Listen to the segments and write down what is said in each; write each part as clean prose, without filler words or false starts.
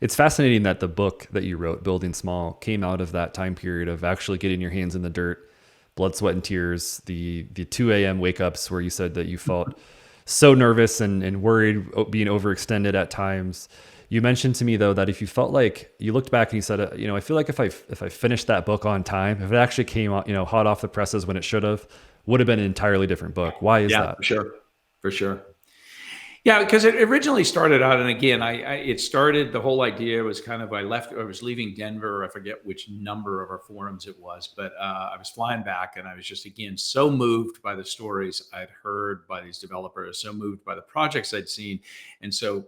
It's fascinating that the book that you wrote, Building Small, came out of that time period of actually getting your hands in the dirt, blood, sweat, and tears. The 2 a.m. wake ups where you said that you felt so nervous and worried, being overextended at times. You mentioned to me though that if you felt like you looked back and you said, I feel like if I finished that book on time, if it actually came out, hot off the presses when it should have, would have been an entirely different book. Why is Yeah, that? for sure. For sure. Yeah, because it originally started out, and again, it started. The whole idea was kind of I was leaving Denver. I forget which number of our forums it was, but I was flying back, and I was just again so moved by the stories I'd heard by these developers, so moved by the projects I'd seen, and so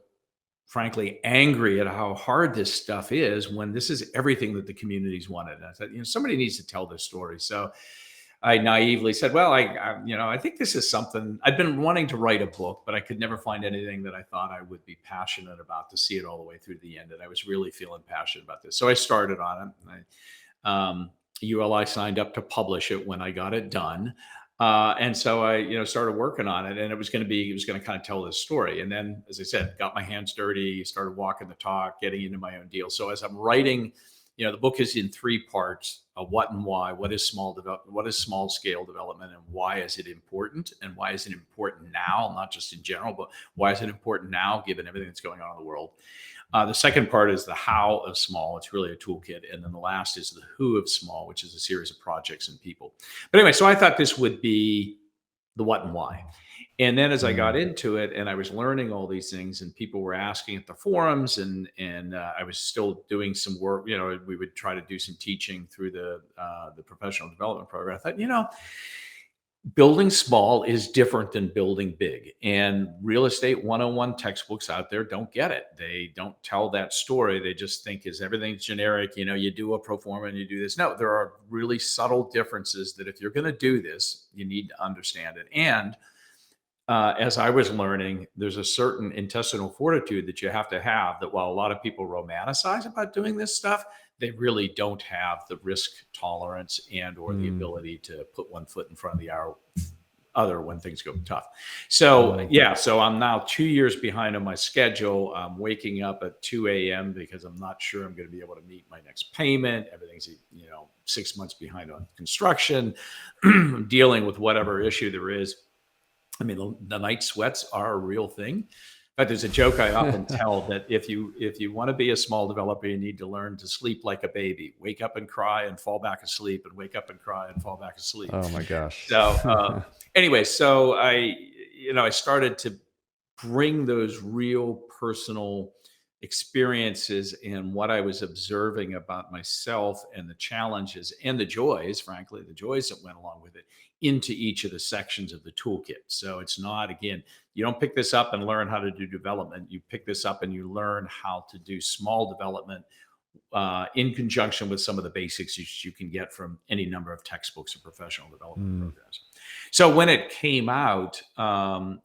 frankly angry at how hard this stuff is when this is everything that the communities wanted. And I thought, somebody needs to tell this story. So I naively said, "Well, I think this is something I've been wanting to write a book, but I could never find anything that I thought I would be passionate about to see it all the way through the end." And I was really feeling passionate about this, so I started on it. ULI signed up to publish it when I got it done, and so I, started working on it, and it was going to kind of tell this story. And then, as I said, got my hands dirty, started walking the talk, getting into my own deal. So as I'm writing, the book is in three parts: a what and why. What is small scale development, and why is it important? And why is it important now, not just in general, but why is it important now, given everything that's going on in the world? The second part is the how of small. It's really a toolkit. And then the last is the who of small, which is a series of projects and people. But anyway, so I thought this would be the what and why. And then as I got Mm. into it and I was learning all these things and people were asking at the forums and I was still doing some work, we would try to do some teaching through the professional development program. I thought, building small is different than building big. And real estate 101 textbooks out there don't get it. They don't tell that story. They just think is everything's generic. You do a pro forma and you do this. No, there are really subtle differences that if you're going to do this, you need to understand it. And as I was learning, there's a certain intestinal fortitude that you have to have that while a lot of people romanticize about doing this stuff, they really don't have the risk tolerance and or the Mm. ability to put one foot in front of the other when things go tough. So Mm. yeah, so I'm now 2 years behind on my schedule. I'm waking up at 2 a.m. because I'm not sure I'm going to be able to meet my next payment. Everything's 6 months behind on construction. I'm dealing with whatever issue there is. I mean, the night sweats are a real thing. But there's a joke I often tell that if you want to be a small developer, you need to learn to sleep like a baby. Wake up and cry and fall back asleep, and wake up and cry and fall back asleep. Oh my gosh. So anyway, so I started to bring those real personal experiences and what I was observing about myself and the challenges and the joys, frankly, the joys that went along with it into each of the sections of the toolkit. So it's not, again, you don't pick this up and learn how to do development. You pick this up and you learn how to do small development in conjunction with some of the basics you can get from any number of textbooks or professional development Mm. programs. So when it came out,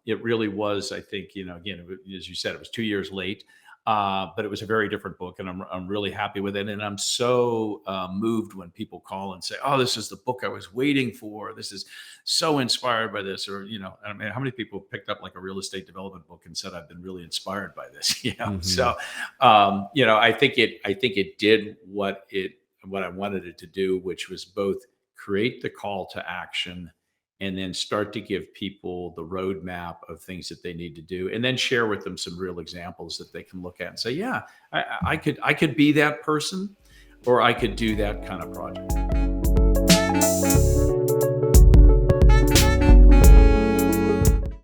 it really was, I think, again, as you said, it was 2 years late, but it was a very different book, and I'm really happy with it. And I'm so moved when people call and say, "Oh, this is the book I was waiting for. This is so inspired by this," or I mean, how many people picked up like a real estate development book and said, "I've been really inspired by this," Hmm. So, I think it did what I wanted it to do, which was both create the call to action and then start to give people the roadmap of things that they need to do, and then share with them some real examples that they can look at and say, "Yeah, I could be that person, or I could do that kind of project."